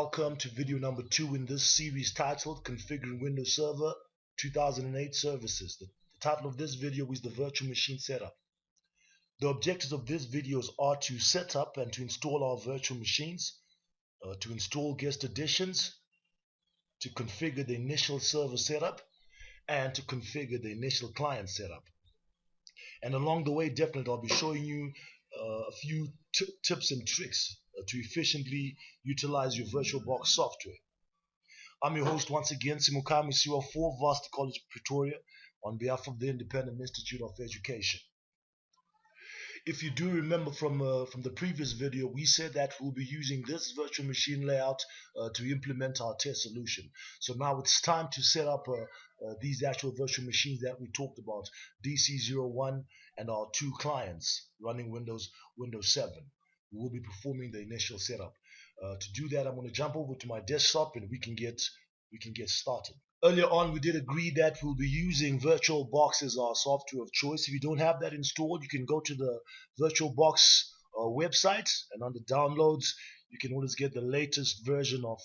welcome to video number 2 in this series titled Configuring Windows Server 2008 Services. The title of this video is the Virtual Machine Setup. The objectives of these videos are to set up and to install our virtual machines, to install guest additions, to configure the initial server setup, and to configure the initial client setup. And along the way, definitely I'll be showing you a few tips and tricks to efficiently utilize your VirtualBox software. I'm your host once again, Simukami Siwa for Varsity College Pretoria, on behalf of the Independent Institute of Education. If you do remember from the previous video, we said that we'll be using this virtual machine layout to implement our test solution. So now it's time to set up these actual virtual machines that we talked about, DC01 and our 2 clients running Windows 7. We will be performing the initial setup. To do that, I'm going to jump over to my desktop and we can get started. Earlier on, we did agree that we'll be using VirtualBox as our software of choice. If you don't have that installed, you can go to the VirtualBox website, and under downloads, you can always get the latest version of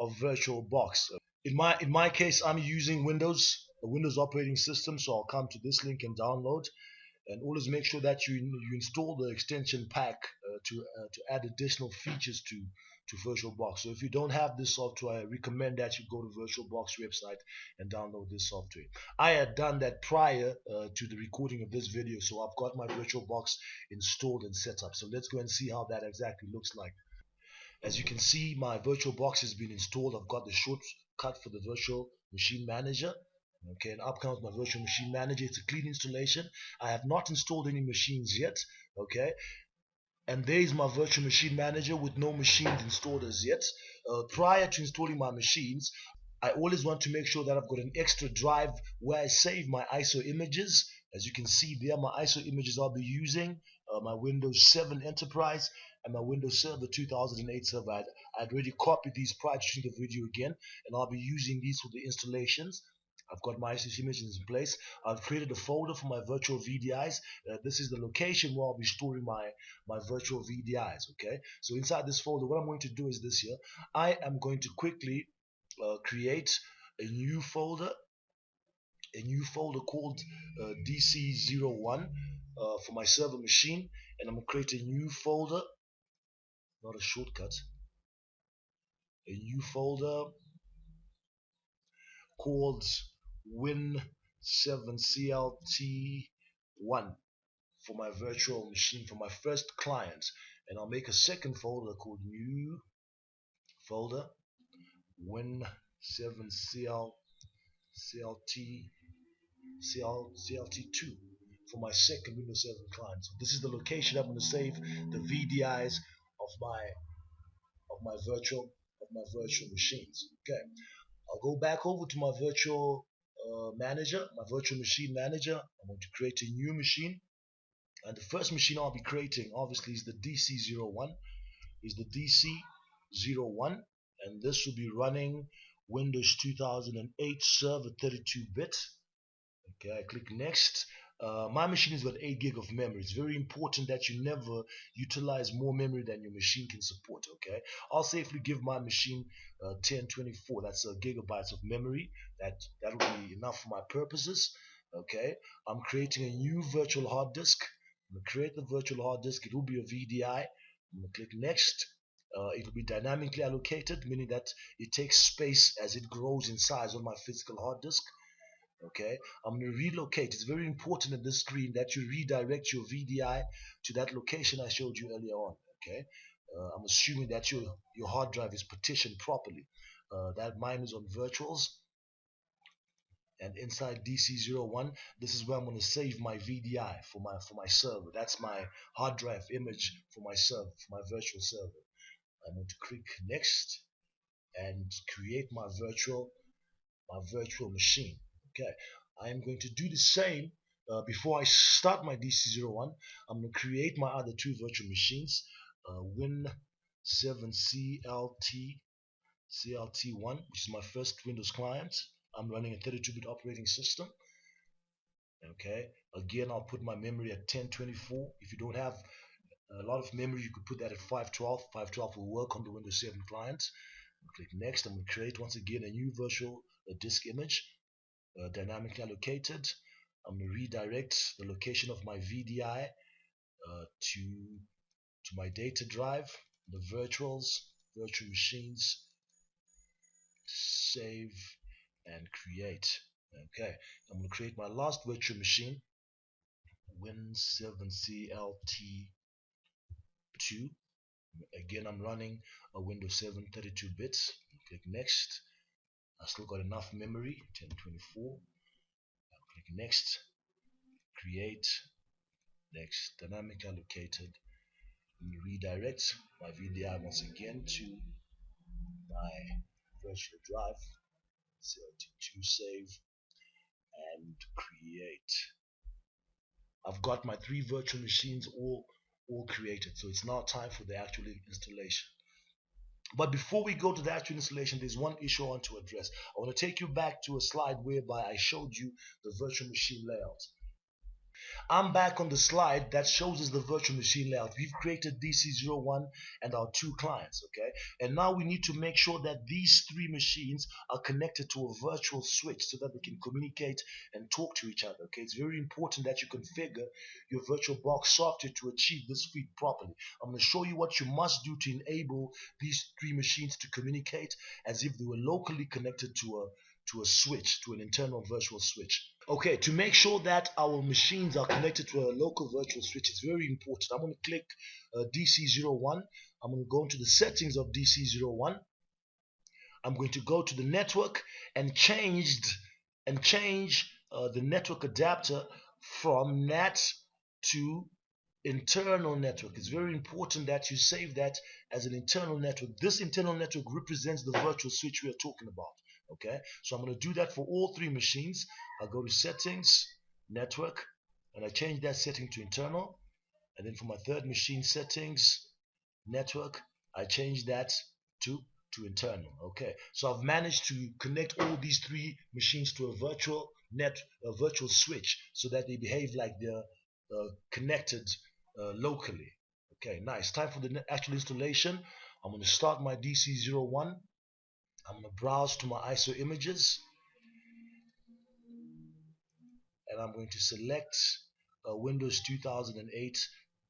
VirtualBox. In my case, I'm using the Windows operating system, so I'll come to this link and download. And always make sure that you install the extension pack to add additional features to VirtualBox. So if you don't have this software, I recommend that you go to VirtualBox website and download this software. I had done that prior to the recording of this video, so I've got my VirtualBox installed and set up. So let's go and see how that exactly looks like. As you can see, my VirtualBox has been installed. I've got the shortcut for the Virtual Machine Manager. Okay, and up comes my Virtual Machine Manager. It's a clean installation. I have not installed any machines yet. Okay, and there is my Virtual Machine Manager with no machines installed as yet. Prior to installing my machines, I always want to make sure that I've got an extra drive where I save my ISO images. As you can see there, my ISO images I'll be using my Windows 7 Enterprise and my Windows Server 2008 server. I'd already copied these prior to shooting the video again, and I'll be using these for the installations. I've got my ISO images in place. I've created a folder for my virtual VDIs. This is the location where I'll be storing my virtual VDIs. Okay, so inside this folder, what I'm going to do is this here. I am going to quickly create a new folder called DC01 for my server machine, and I'm going to create a new folder, not a shortcut, a new folder called Win7CLT1 for my virtual machine, for my first client. And I'll make a second folder called New Folder Win7CLT2 for my second Windows 7 client. So this is the location I'm going to save the VDIs of my virtual machines. Okay, I'll go back over to my virtual virtual machine manager. I'm going to create a new machine, and the first machine I'll be creating obviously is the DC01. And this will be running Windows 2008 Server 32-bit. Okay, I click next. My machine has got 8 gig of memory. It's very important that you never utilize more memory than your machine can support. Okay, I'll safely give my machine 1024. That's gigabytes of memory. That'll be enough for my purposes. Okay, I'm creating a new virtual hard disk. I'm gonna create the virtual hard disk. It will be a VDI. I'm gonna click next. It will be dynamically allocated, meaning that it takes space as it grows in size on my physical hard disk. Okay, I'm going to relocate. It's very important in this screen that you redirect your VDI to that location I showed you earlier on. Okay, I'm assuming that your hard drive is partitioned properly. That mine is on virtuals, and inside DC01, this is where I'm going to save my VDI for my server. That's my hard drive image for my server, for my virtual server. I'm going to click next and create my virtual machine. Okay, I am going to do the same. Before I start my DC01, I'm going to create my other 2 virtual machines, Win7CLT1, which is my first Windows client. I'm running a 32-bit operating system. Okay, again, I'll put my memory at 1024. If you don't have A lot of memory, you could put that at 512. 512 will work on the Windows 7 client. Click next. I'm going to create once again a new virtual disk image, dynamically allocated. I'm going to redirect the location of my VDI to my data drive, the virtual machines, save and create. Okay, I'm going to create my last virtual machine, Win7CLT2. Again, I'm running a Windows 7 32 bits. Click next. I still got enough memory, 1024. Click next, create, next, dynamic allocated. Redirect my VDI once again to my virtual drive, CLT2, save and create. I've got my 3 virtual machines all created, so it's now time for the actual installation. But before we go to the actual installation, there's one issue I want to address. I want to take you back to a slide whereby I showed you the virtual machine layout. I'm back on the slide that shows us the virtual machine layout. We've created DC01 and our 2 clients, okay? And now we need to make sure that these 3 machines are connected to a virtual switch so that they can communicate and talk to each other, okay? It's very important that you configure your VirtualBox software to achieve this feat properly. I'm going to show you what you must do to enable these 3 machines to communicate as if they were locally connected to a switch, to an internal virtual switch. Okay, to make sure that our machines are connected to a local virtual switch, it's very important. I'm going to click DC01. I'm going to go into the settings of DC01. I'm going to go to the network and change the network adapter from NAT to internal network. It's very important that you save that as an internal network. This internal network represents the virtual switch we are talking about. Okay, so I'm going to do that for all 3 machines. I'll go to settings, network, and I change that setting to internal. And then for my 3rd machine, settings, network, I change that to internal. Okay, so I've managed to connect all these 3 machines to a virtual switch so that they behave like they're connected locally. Okay, nice. Time for the actual installation. I'm going to start my DC01. I'm going to browse to my ISO images and I'm going to select Windows 2008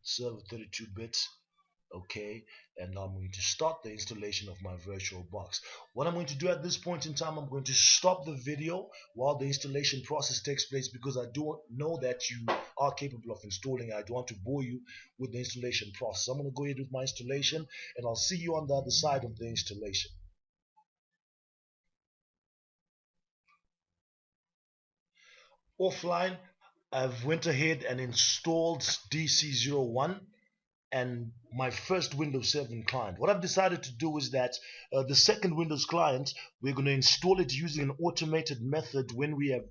Server 32-bit. Okay, and I'm going to start the installation of my VirtualBox. What I'm going to do at this point in time, I'm going to stop the video while the installation process takes place because I do know that you are capable of installing. I don't want to bore you with the installation process. I'm going to go ahead with my installation and I'll see you on the other side of the installation. Offline, I've went ahead and installed DC01 and my first Windows 7 client. What I've decided to do is that the second Windows client, we're going to install it using an automated method when we have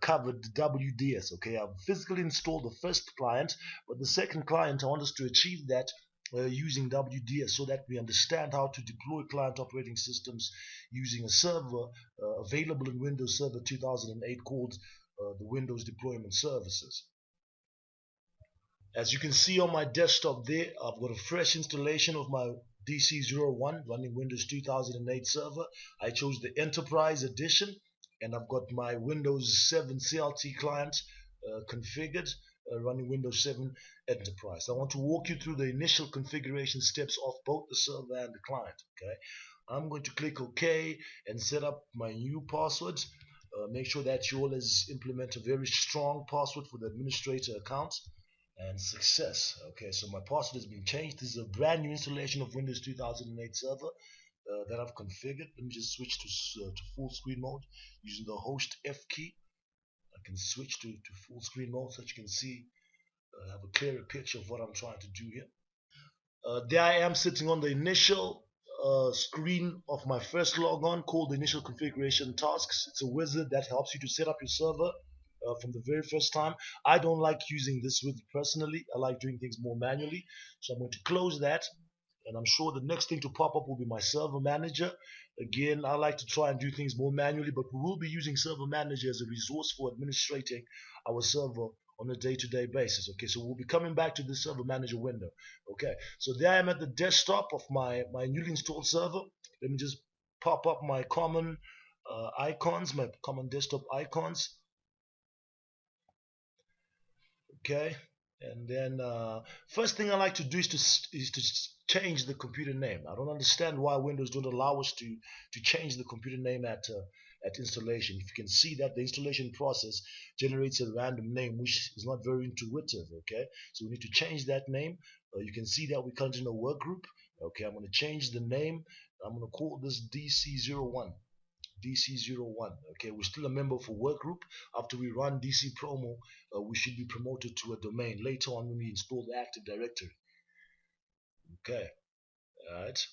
covered WDS. Okay, I've physically installed the first client, but the second client, I want us to achieve that using WDS so that we understand how to deploy client operating systems using a server available in Windows Server 2008 called the Windows Deployment Services. As you can see on my desktop there, I've got a fresh installation of my DC01 running Windows 2008 server. I chose the Enterprise Edition and I've got my Windows 7 CLT client configured running Windows 7 Enterprise. I want to walk you through the initial configuration steps of both the server and the client. Okay, I'm going to click OK and set up my new password. Make sure that you always implement a very strong password for the administrator account. And success. Okay, so my password has been changed. This is a brand new installation of Windows 2008 server that I've configured. Let me just switch to full screen mode using the host F key. I can switch to full screen mode so that you can see, have a clearer picture of what I'm trying to do here. There I am sitting on the initial screen of my first logon called the initial configuration tasks. It's a wizard that helps you to set up your server from the very first time. I don't like using this wizard personally. I like doing things more manually. So I'm going to close that. And I'm sure the next thing to pop up will be my server manager. Again, I like to try and do things more manually, but we will be using server manager as a resource for administrating our server on a day-to-day basis. Okay, so we'll be coming back to this server manager window. Okay, so there I am at the desktop of my newly installed server. Let me just pop up my common icons, my common desktop icons. Okay, and then first thing I like to do is to change the computer name. I don't understand why Windows don't allow us to change the computer name at installation. If you can see that the installation process generates a random name which is not very intuitive. Okay, so we need to change that name. You can see that we come in a work group. Okay, I'm going to change the name. I'm going to call this DC01. DC01. Okay, we're still a member for work group. After we run DC promo, we should be promoted to a domain later on when we install the Active Directory. Okay, alright.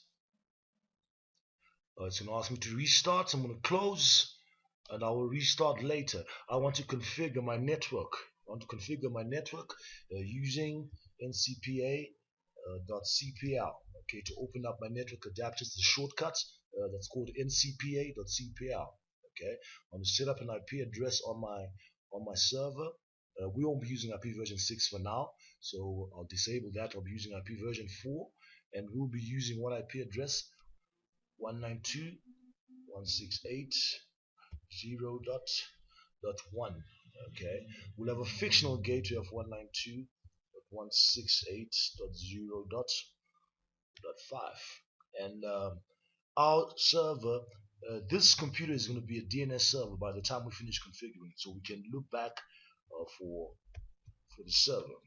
It's going to ask me to restart. I'm going to close and I will restart later. I want to configure my network. Using ncpa.cpl. Okay, to open up my network adapters, the shortcut that's called ncpa.cpl. Okay, I'm going to set up an IP address on my server. We won't be using IP version 6 for now, so I'll disable that. I'll be using IP version 4, and we'll be using what IP address? 192.168.0.1. Okay, we'll have a fictional gateway of 192.168.0.5, and our server, this computer is going to be a DNS server by the time we finish configuring, so we can look back for the server.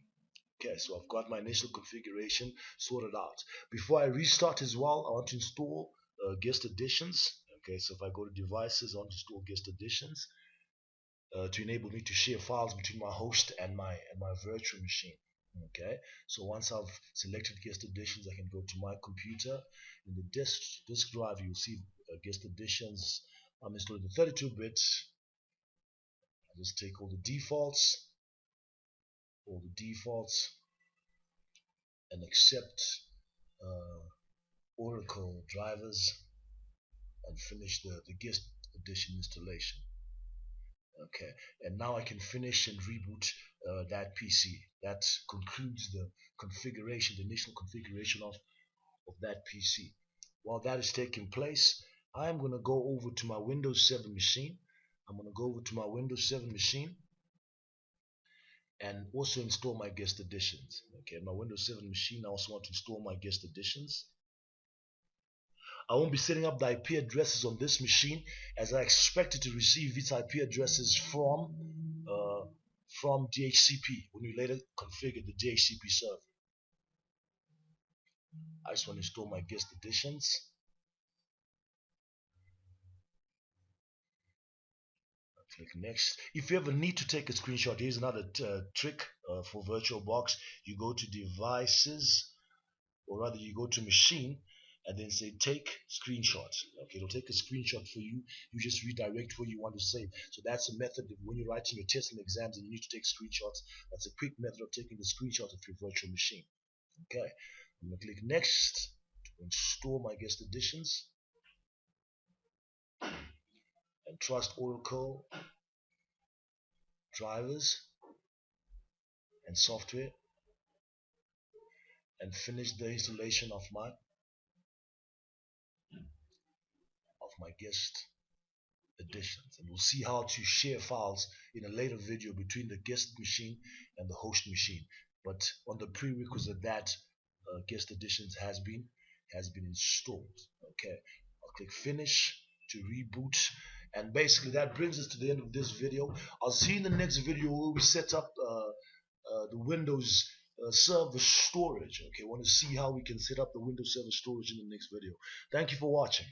Okay, so I've got my initial configuration sorted out. Before I restart as well, I want to install guest additions. Okay, so if I go to devices, I want to install guest additions to enable me to share files between my host and my virtual machine. Okay, so once I've selected guest additions, I can go to my computer. In the disk drive, you'll see guest additions. I'm installing the 32-bit. I'll just take all the defaults, and accept Oracle drivers and finish the guest addition installation. Okay, and now I can finish and reboot that PC. That concludes the configuration, the initial configuration of that PC. While that is taking place, I'm going to go over to my Windows 7 machine. And also install my guest additions. Okay, my Windows 7 machine, I also want to install my guest additions. I won't be setting up the IP addresses on this machine, as I expected to receive these IP addresses from DHCP when we later configured the DHCP server. I just want to install my guest additions. Click next. If you ever need to take a screenshot, here's another trick for VirtualBox. You go to devices, or rather you go to machine, and then say take screenshot. Okay, it'll take a screenshot for you. You just redirect where you want to save. So that's a method of when you're writing your tests and exams and you need to take screenshots. That's a quick method of taking the screenshot of your virtual machine. Okay, I'm going to click next to install my guest additions and trust Oracle drivers and software, and finish the installation of my guest additions. And we'll see how to share files in a later video between the guest machine and the host machine. But on the prerequisite that guest additions has been installed. Okay, I'll click finish to reboot, and basically that brings us to the end of this video. I'll see you in the next video where we set up the Windows server storage. Okay, I want to see how we can set up the Windows server storage in the next video. Thank you for watching.